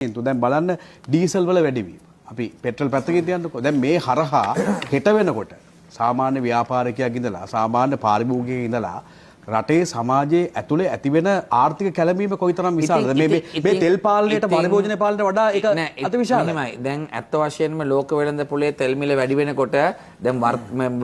දැන් බලන්න ඩීසල් වල වැඩිවීම. අපි පෙට්‍රල් පැත්තකින් තියන්නකෝ. දැන් මේ හරහා හෙට වෙනකොට සාමාන්‍ය ව්‍යාපාරිකයෙක් ඉඳලා සාමාන්‍ය පාරිභෝගිකයෙක් ඉඳලා රටේ සමාජයේ ඇතුලේ ඇතිවෙන ආර්ථික කැළඹීම කොයිතරම් විශාලද? මේ තෙල් පාලනයට පරිභෝජන පාලනයට වඩා ඒක අතිවිශාලයි. එහෙමයි. දැන් ඇත්ත වශයෙන්ම ලෝක වෙළඳ පොලේ තෙල් මිල වැඩි වෙනකොට දැන්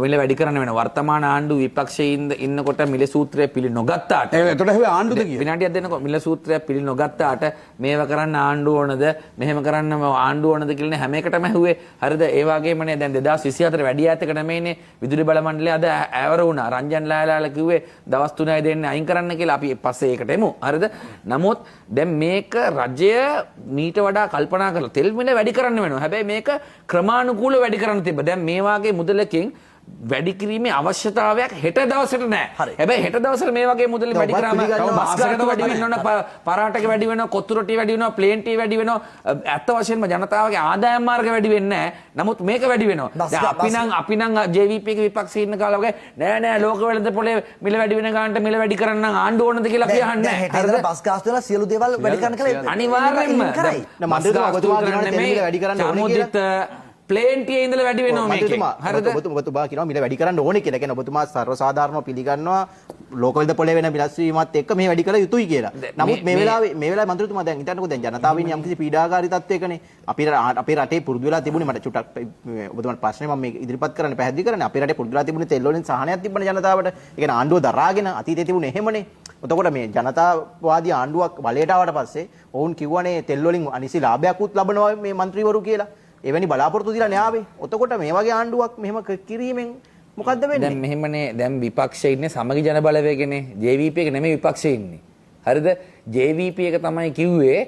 මිල වැඩි කරන්න වෙන වර්තමාන ආණ්ඩු විපක්ෂයේ ඉන්නකොට මිල සූත්‍රය පිළි නොගත්තාට එතකොට හැබැයි ආණ්ඩුද කියේ විනාඩියක් දෙන්නකො මිල සූත්‍රය පිළි නොගත්තාට මේව කරන්න ආණ්ඩුව ඕනද මෙහෙම කරන්න ආණ්ඩුව ඕනද කියලා හැම එකටම ඇහුවේ. හරිද? ඒ වගේමනේ දැන් 2024 වැඩි ඈතක නෙමෙයිනේ විදුලි බල මණ්ඩලය අද ඇවර වුණා. රංජන් ලාලාලා කිව්වේ දවස් 3යි දෙන්නේ අයින් කරන්න කියලා. අපි පස්සේ ඒකට එමු. හරිද? නමුත් දැන් මේක රජය මීට වඩා කල්පනා කරලා තෙල් මිල වැඩි කරන්න වෙනවා. හැබැයි මේක ක්‍රමානුකූලව වැඩි කරන්න තිබ්බ. දැන් මේ වාගේ මුදලකින් වැඩි කිරීමේ අවශ්‍යතාවයක් හෙට දවසට නැහැ. හැබැයි හෙට දවසට මේ වගේ මුදල් වැඩි කරාම බස්කට වැඩි වෙනවා, පරාටක වැඩි වෙනවා, කොත්තු රොටි වැඩි වෙනවා, ප්ලේන් ටී වැඩි වෙනවා. ඇත්ත වශයෙන්ම ජනතාවගේ ආදායම් මාර්ග වැඩි වෙන්නේ නැහැ. නමුත් මේක වැඩි වෙනවා. දැන් අපි නම් JVP එක විපක්ෂයේ ඉන්න කාලේ වගේ නෑ ලෝක වෙළඳ පොලේ මිල වැඩි වෙන ගානට මිල වැඩි කරන්න නම් ආණ්ඩු ඕනද කියලා අපි අහන්නේ නැහැ. හරිද? බස් ගාස්තු වල සියලු දේවල් වැඩි කරන්න කියලා අනිවාර්යෙන්ම මන්ත්‍රීතුමා ඔබතුමා කියනවා තෙල් මිල වැඩි කරන්න ඕනේ කියලා. ප්ලේන් ටී ඉඳලා වැඩි වෙනවා මේකෙන්. හරිද? ඔබතුමා කියනවා මිල වැඩි කරන්න ඕනේ කියලා. කියන්නේ ඔබතුමා සර්වසාධාරණව පිළිගන්නවා ලෝක වෙළඳ පොලේ වෙන විනාශ වීමත් එක්ක මේ වැඩි කළ යුතුයි කියලා. නමුත් මේ වෙලාවේ මන්ත්‍රීතුමා දැන් හිතන්නකෝ දැන් ජනතාව ඉන්නේ යම්කිසි පීඩාකාරී තත්වයකනේ. අපේ රටේ පුරුදු වෙලා තිබුණේ මට චුට්ටක් ඔබතුමාට ප්‍රශ්නේ මම මේ ඉදිරිපත් කරන්න පැහැදිලි කරන්නේ. අපේ රටේ පුරුදු වෙලා තිබුණේ තෙල් වලින් සහනයක් තිබ්බනේ ජනතාවට. ඒ කියන්නේ ආණ්ඩුව දරාගෙන අතීතයේ තිබුණේ එහෙමනේ. එතකොට මේ ජනතාවාදී ආණ්ඩුවක් බලයට ආවට පස්සේ ඔවුන් කිව්වනේ තෙල් වලින් අනිසි ලාභයක් උත් ලබනවා මේ മന്ത്രിවරු කියලා. එවැනි බලාපොරොත්තු දීලා න්යාවේ. එතකොට මේ වගේ ආණ්ඩුවක් මෙහෙම කිරීමෙන් මොකද්ද වෙන්නේ? දැන් මෙහෙමනේ දැන් විපක්ෂයේ ඉන්නේ සමගි ජන බලවේගනේ. JVP එක නෙමෙයි විපක්ෂයේ ඉන්නේ. හරිද? JVP එක තමයි කිව්වේ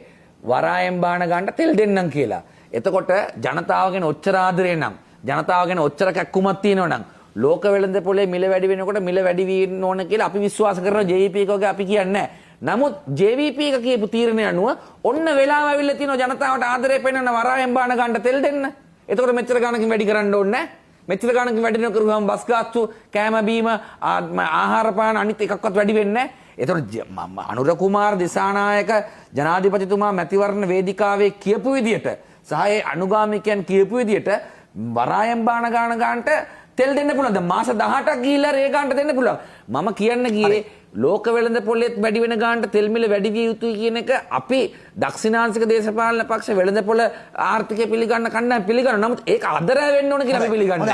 වරායෙන් බාන ගන්න තෙල් දෙන්නම් කියලා. එතකොට ජනතාවගෙන ඔච්චර ආදරේ නම් ජනතාවගෙන ඔච්චර කැක්කුමක් තියෙනවා නම් ලෝක වෙළඳ පොලේ මිල වැඩි වෙනකොට මිල වැඩි වෙන්න ඕන කියලා අපි විශ්වාස කරනවා. JVP එක වගේ අපි කියන්නේ නැහැ. නමුත් JVP එක කියපු තීරණය අනුව ඔන්න වෙලාව ඇවිල්ලා තියෙනවා ජනතාවට ආදරේ පෙන්වන වරායෙන් බාන ගන්න තෙල් දෙන්න. එතකොට මෙච්චර ගණනකින් වැඩි කරන්න ඕනේ නැහැ. මෙච්චර ගණනකින් වැඩි නොකරුවම බස් ගාස්තු, කෑම බීම, ආහාර පාන අනිත් එකක්වත් වැඩි වෙන්නේ නැහැ. එතකොට අනුර කුමාර දිසානායක ජනාධිපතිතුමා මැතිවරණ වේදිකාවේ කියපු විදියට සහ ඒ අනුගාමිකයන් කියපු විදියට වරායෙන් බාන ගන්නට තෙල් දෙන්න පුළුවන්. දැන් මාස 18ක් ගිහිල්ලා රේ ගන්නට දෙන්න පුළුවන්. මම කියන්න ගියේ ලෝක වෙළඳ පොලේත් වැඩි වෙන ගානට තෙල් මිල වැඩි විය යුතුයි කියන එක අපි දක්ෂිනාංශික දේශපාලන පක්ෂ වෙළඳ පොළ ආර්ථිකය පිළිගන්න කණ්ඩායම් පිළිගන්නවා. නමුත් ඒක අදරය වෙන්න ඕන කියලා අපි පිළිගන්නේ.